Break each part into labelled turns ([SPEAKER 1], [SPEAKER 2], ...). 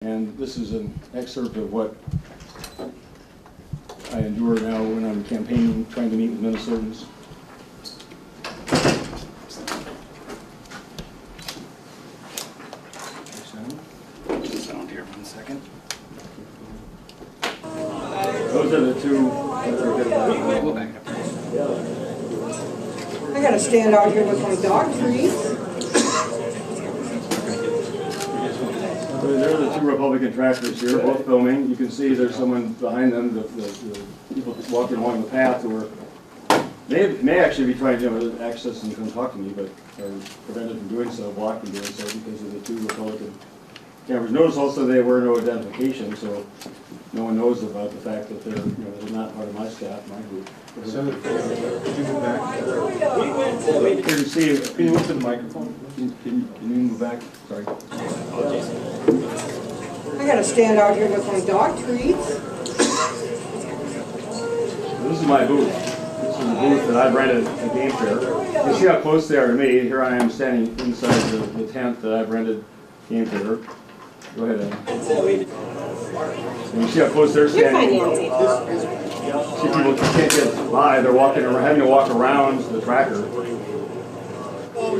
[SPEAKER 1] And this is an excerpt of what I endure now when I'm campaigning, trying to meet with Minnesotans. Sound here, 1 second. Those are the two. Go back up.
[SPEAKER 2] I gotta stand out here with my dog treats.
[SPEAKER 1] There are the two Republican tractors here, both filming. You can see there's someone behind them, the people walking along the path who are, may actually be trying to access and come talk to me, but are prevented from doing so, blocked from doing so because of the two Republican cameras. Notice also they wear no identification, so no one knows about the fact that they're not part of my staff, my group.
[SPEAKER 3] Senator, could you move back?
[SPEAKER 1] Can you see?
[SPEAKER 3] Can you move to the microphone?
[SPEAKER 1] Can you move back? Sorry.
[SPEAKER 2] I gotta stand out here with my dog treats.
[SPEAKER 1] This is my booth. This is the booth that I've rented at Game Fair. You can see how close they are to me. Here I am standing inside the tent that I've rented Game Fair. Go ahead, Ed. And you see how close they're standing. See, people can't get by. They're walking around, having to walk around the tracker.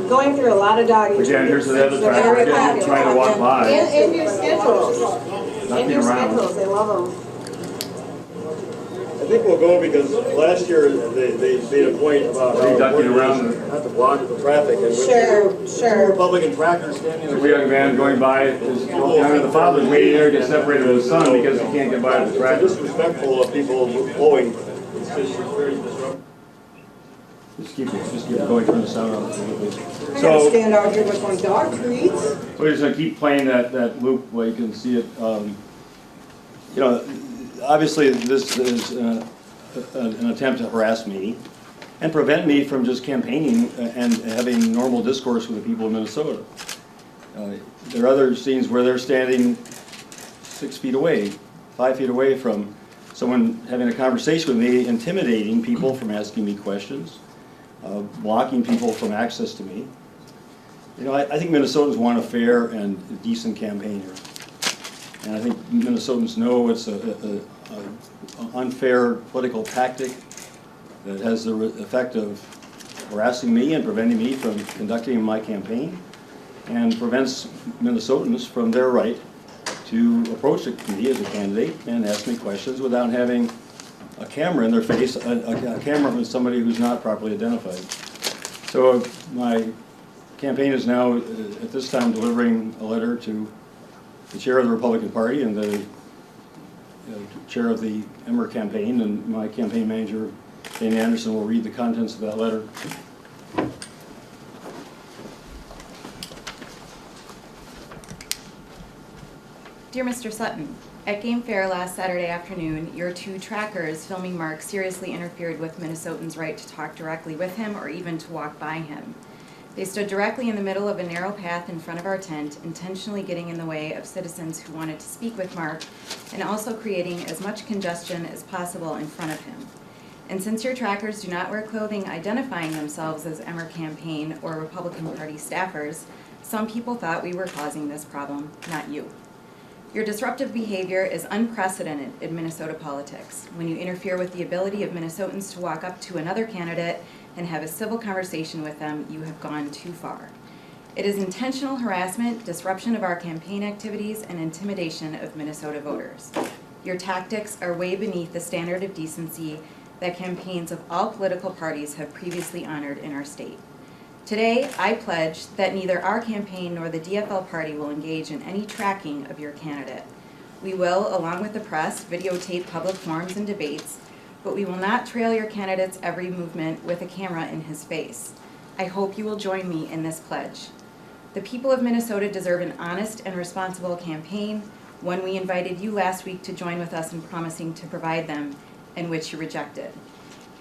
[SPEAKER 2] Going through a lot of doggy treats.
[SPEAKER 1] Again, here's the other tracker trying to walk by.
[SPEAKER 2] And your schedules.
[SPEAKER 1] Knocking around.
[SPEAKER 2] They love them.
[SPEAKER 4] I think we'll go because last year they made a point about how
[SPEAKER 1] ducking
[SPEAKER 4] important
[SPEAKER 1] around
[SPEAKER 4] it is not to block the traffic. And with two Republican tractors standing
[SPEAKER 1] A young man going by is the father's waiting there to get separated from his son because he can't get by the
[SPEAKER 4] It's
[SPEAKER 1] tractor.
[SPEAKER 4] disrespectful of people blowing. It's just very disruptive.
[SPEAKER 1] Just keep going, turn the sound on.
[SPEAKER 2] I gotta
[SPEAKER 1] So
[SPEAKER 2] stand out here with my dog treats.
[SPEAKER 1] we're just gonna keep playing that loop where you can see it. Obviously this is an attempt to harass me and prevent me from just campaigning and having normal discourse with the people of Minnesota. There are other scenes where they're standing 6 feet away, 5 feet away from someone having a conversation with me, intimidating people from asking me questions, blocking people from access to me. I think Minnesotans want a fair and decent campaign here. And I think Minnesotans know it's an unfair political tactic that has the effect of harassing me and preventing me from conducting my campaign, and prevents Minnesotans from their right to approach me as a candidate and ask me questions without having a camera in their face, a camera with somebody who's not properly identified. So my campaign is now, at this time, delivering a letter to the chair of the Republican Party and the chair of the Emmer campaign, and my campaign manager, Dana Anderson, will read the contents of that letter.
[SPEAKER 5] Dear Mr. Sutton, at Game Fair last Saturday afternoon, your two trackers filming Mark seriously interfered with Minnesotans' right to talk directly with him or even to walk by him. They stood directly in the middle of a narrow path in front of our tent, intentionally getting in the way of citizens who wanted to speak with Mark, and also creating as much congestion as possible in front of him. And since your trackers do not wear clothing identifying themselves as Emmer campaign or Republican Party staffers, some people thought we were causing this problem, not you. Your disruptive behavior is unprecedented in Minnesota politics. When you interfere with the ability of Minnesotans to walk up to another candidate and have a civil conversation with them, you have gone too far. It is intentional harassment, disruption of our campaign activities, and intimidation of Minnesota voters. Your tactics are way beneath the standard of decency that campaigns of all political parties have previously honored in our state. Today, I pledge that neither our campaign nor the DFL party will engage in any tracking of your candidate. We will, along with the press, videotape public forums and debates, but we will not trail your candidate's every movement with a camera in his face. I hope you will join me in this pledge. The people of Minnesota deserve an honest and responsible campaign, one we invited you last week to join with us in promising to provide them, and which you rejected.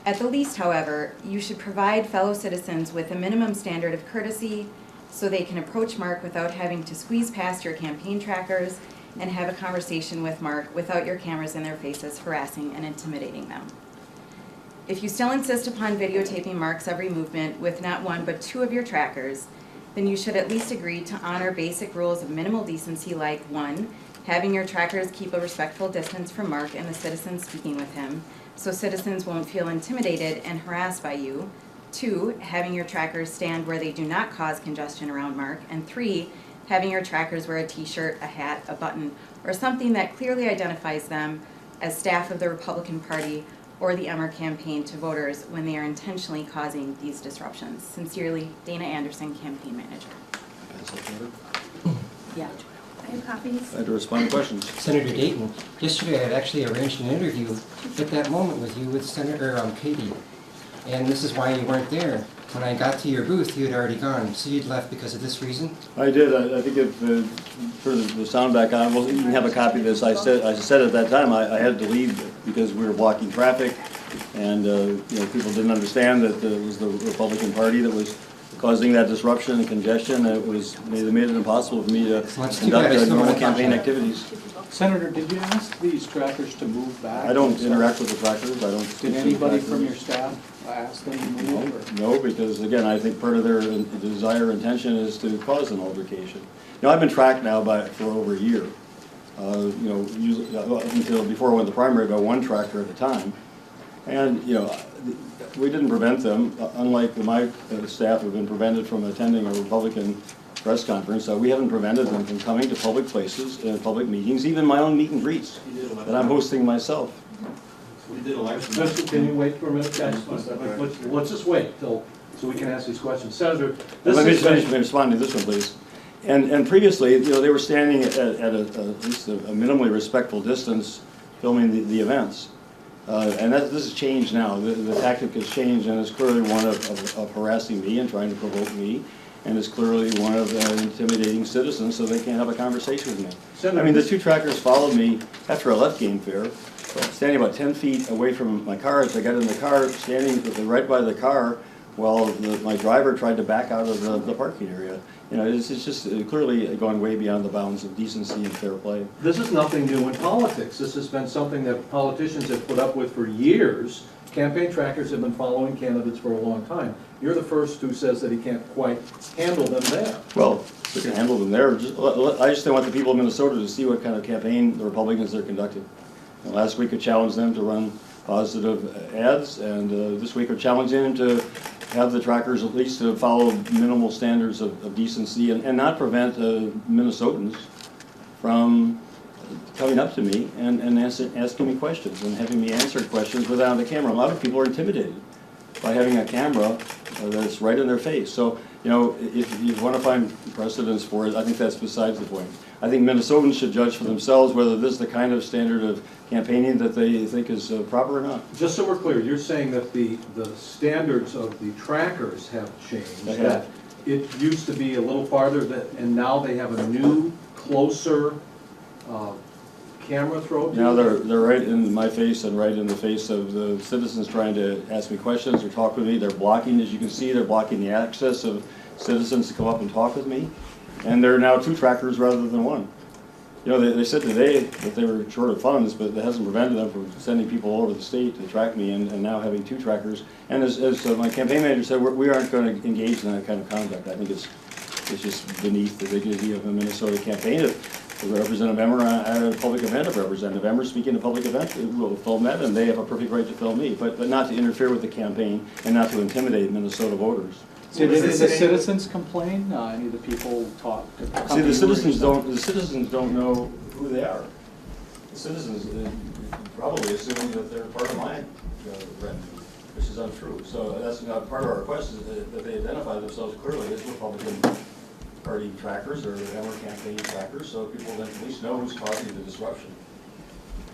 [SPEAKER 5] At the least, however, you should provide fellow citizens with a minimum standard of courtesy so they can approach Mark without having to squeeze past your campaign trackers and have a conversation with Mark without your cameras in their faces harassing and intimidating them. If you still insist upon videotaping Mark's every movement with not one but two of your trackers, then you should at least agree to honor basic rules of minimal decency like 1, having your trackers keep a respectful distance from Mark and the citizens speaking with him, so citizens won't feel intimidated and harassed by you. 2, having your trackers stand where they do not cause congestion around Mark. And 3, having your trackers wear a t-shirt, a hat, a button, or something that clearly identifies them as staff of the Republican Party or the Emmer campaign to voters when they are intentionally causing these disruptions. Sincerely, Dana Anderson, campaign manager. Yeah. I have copies.
[SPEAKER 1] I had to respond to questions.
[SPEAKER 6] Senator Dayton, yesterday I had actually arranged an interview at that moment with you with Senator Katie. And this is why you weren't there. When I got to your booth, you had already gone. So you'd left because of this reason?
[SPEAKER 1] I did. I think if for the sound back on, well, you can have a copy of this. I said at that time I had to leave because we were blocking traffic, and people didn't understand that it was the Republican Party that was causing that disruption and congestion. They made it impossible for me to conduct normal campaign activities.
[SPEAKER 7] Senator, did you ask these trackers to move back?
[SPEAKER 1] I don't interact with the trackers. I don't.
[SPEAKER 7] Did anybody from your staff ask them to move?
[SPEAKER 1] No, because again, I think part of their desire, intention is to cause an altercation. I've been tracked now for over a year. Usually, up until before I went to the primary, by one tracker at a time. And, we didn't prevent them, unlike my staff have been prevented from attending a Republican press conference. We haven't prevented them from coming to public places, public meetings, even my own meet and greets that I'm hosting myself.
[SPEAKER 7] Can you wait for a minute, guys? Let's just wait so we can ask these questions. Senator,
[SPEAKER 1] Let me finish responding to this one, please. And previously, they were standing at least a minimally respectful distance filming the events. And this has changed now. The tactic has changed, and it's clearly one of harassing me and trying to provoke me, and it's clearly one of intimidating citizens so they can't have a conversation with me.
[SPEAKER 7] Senator,
[SPEAKER 1] The 2 trackers followed me after I left Game Fair, standing about 10 feet away from my car. As I got in the car, standing right by the car while my driver tried to back out of the parking area. It's just clearly gone way beyond the bounds of decency and fair play.
[SPEAKER 7] this is nothing new in politics. This has been something that politicians have put up with for years. Campaign trackers have been following candidates for a long time. You're the first who says that he can't quite handle them there.
[SPEAKER 1] Well, we can handle them there. I just want the people of Minnesota to see what kind of campaign the Republicans are conducting. Last week I challenged them to run positive ads, and this week I challenged them to have the trackers at least to follow minimal standards of decency and not prevent Minnesotans from coming up to me and asking me questions and having me answer questions without the camera. A lot of people are intimidated by having a camera that's right in their face. So, if you want to find precedents for it, I think that's besides the point. I think Minnesotans should judge for themselves whether this is the kind of standard of campaigning that they think is proper or not.
[SPEAKER 7] Just so we're clear, you're saying that the standards of the trackers have changed.
[SPEAKER 1] They have.
[SPEAKER 7] That it used to be a little farther, and now they have a new, closer camera throw?
[SPEAKER 1] Now they're right in my face and right in the face of the citizens trying to ask me questions or talk with me. They're blocking, as you can see, they're blocking the access of citizens to come up and talk with me. And there are now 2 trackers rather than 1. They said today that they were short of funds, but that hasn't prevented them from sending people all over the state to track me and now having 2 trackers. And as my campaign manager said, we aren't going to engage in that kind of conduct. I think it's just beneath the dignity of a Minnesota campaign. If Representative Emmer at a public event, if Representative Emmer speaking at a public event, we'll film that, and they have a perfect right to film me, but not to interfere with the campaign and not to intimidate Minnesota voters.
[SPEAKER 7] Did the citizens complain? Any of the people talk?
[SPEAKER 1] See, the citizens don't know who they are. The citizens probably assume that they're part of my retinue, which is untrue. So that's not part of our request, is that they identify themselves clearly as Republican Party trackers or Emmer campaign trackers, so people then at least know who's causing the disruption.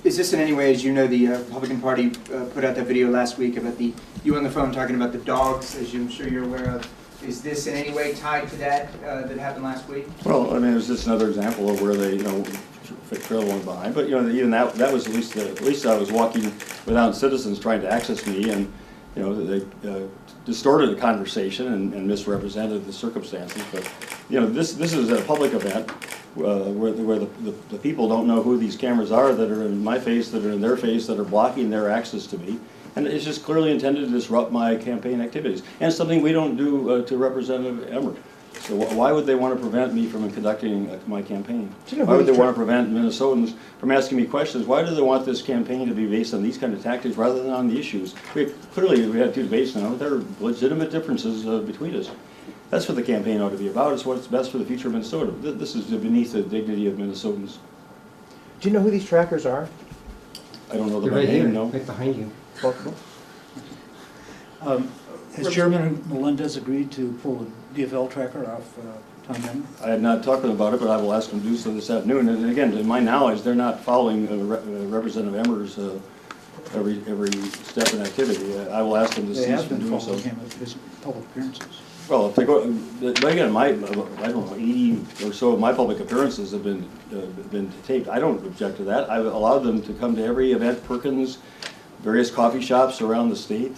[SPEAKER 8] Is this in any way, as you know, the Republican Party put out that video last week about you on the phone talking about the dogs, as I'm sure you're aware of. Is this in any way tied to that that happened last week?
[SPEAKER 1] Well, I mean, it was just another example of where they, trail one behind. But even that was at least I was walking without citizens trying to access me, and they distorted the conversation and misrepresented the circumstances. But this is a public event where the people don't know who these cameras are that are in my face, that are in their face, that are blocking their access to me. And it's just clearly intended to disrupt my campaign activities. And it's something we don't do to Representative Emmer. So why would they want to prevent me from conducting my campaign?
[SPEAKER 9] Do you know
[SPEAKER 1] Why
[SPEAKER 9] who
[SPEAKER 1] would they
[SPEAKER 9] these
[SPEAKER 1] want to prevent Minnesotans from asking me questions? Why do they want this campaign to be based on these kind of tactics rather than on the issues? Clearly, we had two debates now, but there are legitimate differences between us. That's what the campaign ought to be about. It's what's best for the future of Minnesota. This is beneath the dignity of Minnesotans.
[SPEAKER 9] Do you know who these trackers are?
[SPEAKER 1] I don't know the
[SPEAKER 6] They're right here,
[SPEAKER 1] name, no.
[SPEAKER 6] right behind you.
[SPEAKER 10] Has Chairman Melendez agreed to pull the DFL tracker off Tom Emmer?
[SPEAKER 1] I had not talked to them about it, but I will ask them to do so this afternoon. And again, to my knowledge, they're not following Representative Emmer's every step in activity. I will ask them to
[SPEAKER 10] They
[SPEAKER 1] cease
[SPEAKER 10] have
[SPEAKER 1] from
[SPEAKER 10] been
[SPEAKER 1] doing so.
[SPEAKER 10] following him at his public appearances.
[SPEAKER 1] Well, if they go, but again, I don't know, 80 or so of my public appearances have been taped. I don't object to that. I've allowed them to come to every event, Perkins, various coffee shops around the state,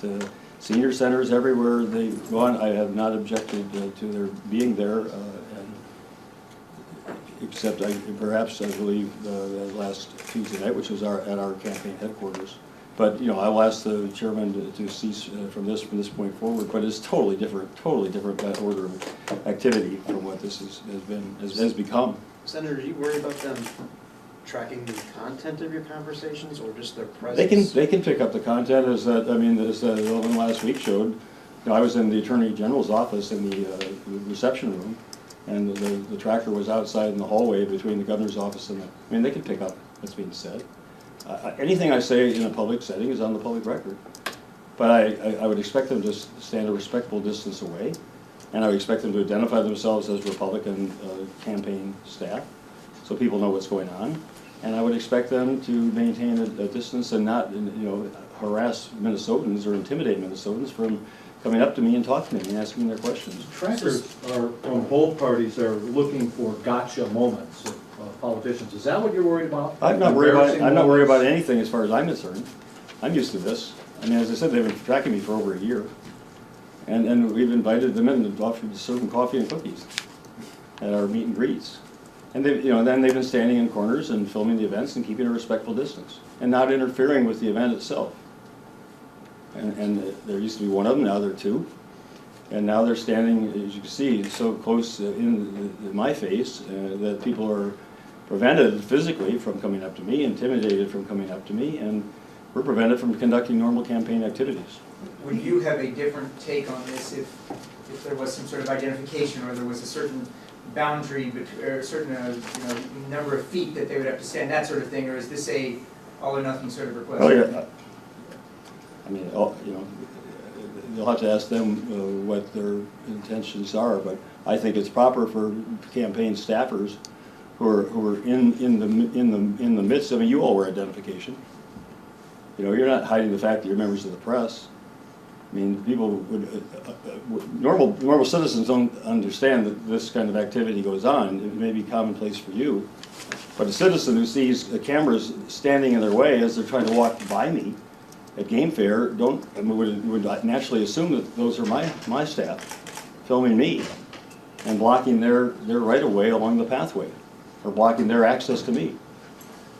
[SPEAKER 1] senior centers everywhere they've gone. I have not objected to their being there, except perhaps I believe last Tuesday night, which was at our campaign headquarters. But, you know, I will ask the chairman to cease from this point forward, but it's totally different order of activity from what this has become.
[SPEAKER 11] Senator, do you worry about them tracking the content of your conversations or just their presence?
[SPEAKER 1] They can pick up the content, as Logan last week showed. You know, I was in the Attorney General's office in the reception room, and the tracker was outside in the hallway between the governor's office and they can pick up what's being said. Anything I say in a public setting is on the public record. But I would expect them to stand a respectful distance away, and I would expect them to identify themselves as Republican campaign staff, so people know what's going on. And I would expect them to maintain a distance and not, harass Minnesotans or intimidate Minnesotans from coming up to me and talking to me and asking their questions.
[SPEAKER 7] Trackers from both parties are looking for gotcha moments of politicians. Is that what you're worried about?
[SPEAKER 1] I'm not worried about anything as far as I'm concerned. I'm used to this. I mean, as I said, they've been tracking me for over a year. And we've invited them in and offered to serve them coffee and cookies at our meet and greets. And then they've been standing in corners and filming the events and keeping a respectful distance and not interfering with the event itself. And there used to be one of them, now there are two. And now they're standing, as you can see, so close in my face that people are prevented physically from coming up to me, intimidated from coming up to me, and we're prevented from conducting normal campaign activities.
[SPEAKER 8] Would you have a different take on this if there was some sort of identification or there was a certain boundary or a certain number of feet that they would have to stand, that sort of thing, or is this a all or nothing sort of request?
[SPEAKER 1] Oh yeah, I mean, you'll have to ask them what their intentions are, but I think it's proper for campaign staffers who are in the midst. I mean, you all wear identification. You're not hiding the fact that you're members of the press. I mean, people would normal citizens don't understand that this kind of activity goes on. It may be commonplace for you, but a citizen who sees cameras standing in their way as they're trying to walk by me at Game Fair would naturally assume that those are my staff filming me and blocking their right of way along the pathway, or blocking their access to me.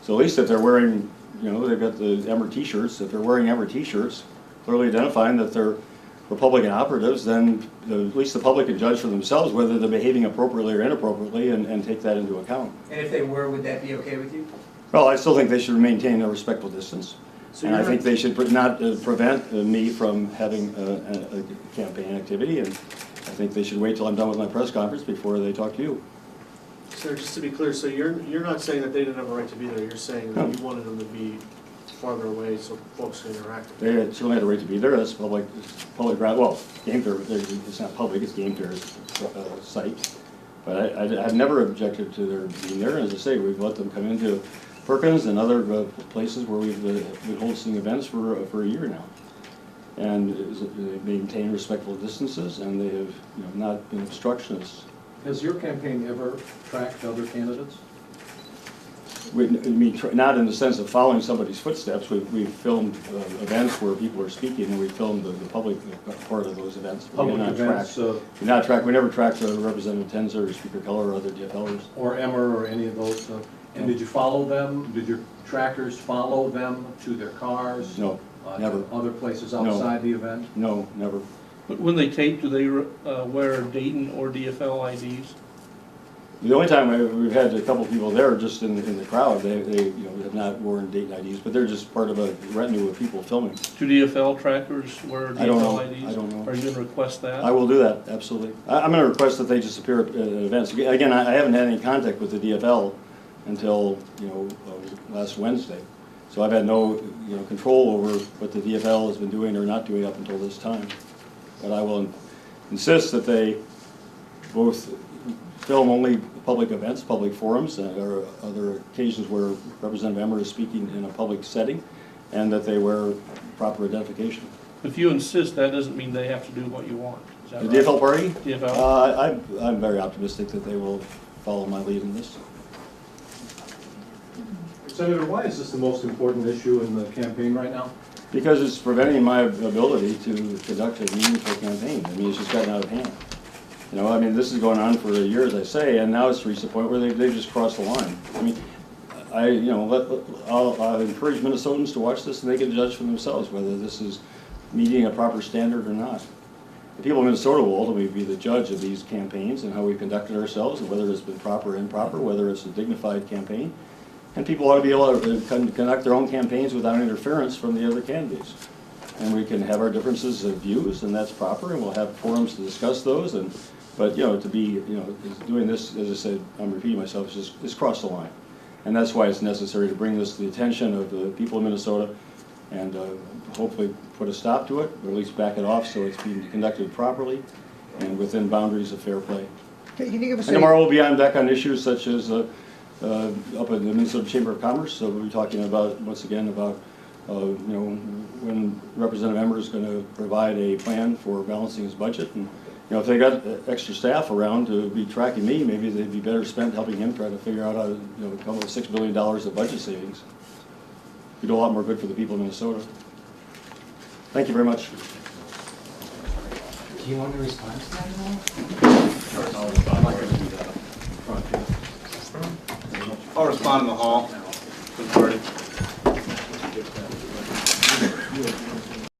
[SPEAKER 1] So at least if they're wearing, they've got the Emmer T-shirts. If they're wearing Emmer T-shirts, clearly identifying that they're Republican operatives, then at least the public can judge for themselves whether they're behaving appropriately or inappropriately and take that into account.
[SPEAKER 8] And if they were, would that be okay with you?
[SPEAKER 1] Well, I still think they should maintain a respectful distance. And I think they should not prevent me from having a campaign activity, and I think they should wait till I'm done with my press conference before they talk to you.
[SPEAKER 11] Sir, just to be clear, so you're not saying that they didn't have a right to be there, you're saying that you wanted them to be farther away so folks can interact?
[SPEAKER 1] They certainly had a right to be there. That's public ground. Well, Game Fair, it's not public, it's Game Fair's site. But I've never objected to their being there. As I say, we've let them come into Perkins and other places where we've been hosting events for a year now. And they maintain respectful distances, and they have not been obstructionists.
[SPEAKER 7] Has your campaign ever tracked other candidates?
[SPEAKER 1] Not in the sense of following somebody's footsteps. We've filmed events where people are speaking, and we filmed the public part of those events.
[SPEAKER 7] Public events.
[SPEAKER 1] We never tracked Representative Tenzer or Speaker Keller or other DFLers.
[SPEAKER 7] Or Emmer or any of those. And did you follow them? Did your trackers follow them to their cars?
[SPEAKER 1] No, never.
[SPEAKER 7] To other places outside the event?
[SPEAKER 1] No, never.
[SPEAKER 12] But when they tape, do they wear Dayton or DFL IDs?
[SPEAKER 1] The only time we've had a couple people there just in the crowd, they have not worn Dayton IDs, but they're just part of a retinue of people filming.
[SPEAKER 12] Do DFL trackers wear
[SPEAKER 1] I don't know.
[SPEAKER 12] DFL IDs?
[SPEAKER 1] I don't know.
[SPEAKER 12] Are you gonna request that?
[SPEAKER 1] I will do that, absolutely. I'm going to request that they just appear at events. Again, I haven't had any contact with the DFL until, last Wednesday. So I've had no, control over what the DFL has been doing or not doing up until this time. But I will insist that they both film only public events, public forums, or other occasions where Representative Emmer is speaking in a public setting, and that they wear proper identification.
[SPEAKER 12] If you insist, that doesn't mean they have to do what you want. Is that
[SPEAKER 1] The
[SPEAKER 12] right?
[SPEAKER 1] DFL party?
[SPEAKER 12] DFL?
[SPEAKER 1] I'm very optimistic that they will follow my lead in this.
[SPEAKER 7] Senator, why is this the most important issue in the campaign right now?
[SPEAKER 1] Because it's preventing my ability to conduct a meaningful campaign. I mean, it's just gotten out of hand. This is going on for a year, as I say, and now it's reached the point where they've just crossed the line. I'll encourage Minnesotans to watch this, and they can judge for themselves whether this is meeting a proper standard or not. The people of Minnesota will ultimately be the judge of these campaigns and how we've conducted ourselves, and whether it's been proper or improper, whether it's a dignified campaign. And people ought to be able to conduct their own campaigns without interference from the other candidates. And we can have our differences of views, and that's proper, and we'll have forums to discuss those. But to be doing this, as I said, I'm repeating myself, is cross the line. And that's why it's necessary to bring this to the attention of the people of Minnesota and hopefully put a stop to it, or at least back it off so it's being conducted properly and within boundaries of fair play.
[SPEAKER 8] Can you give us
[SPEAKER 1] And tomorrow we'll be on deck on issues such as up at the Minnesota Chamber of Commerce, so we'll be talking about, once again, about when Representative Emmer is going to provide a plan for balancing his budget. And if they got extra staff around to be tracking me, maybe they'd be better spent helping him try to figure out how to come up with $6 billion of budget savings. We do a lot more good for the people of Minnesota. Thank you very much.
[SPEAKER 6] Do you want to respond to that at all?
[SPEAKER 13] I'll respond in the hall.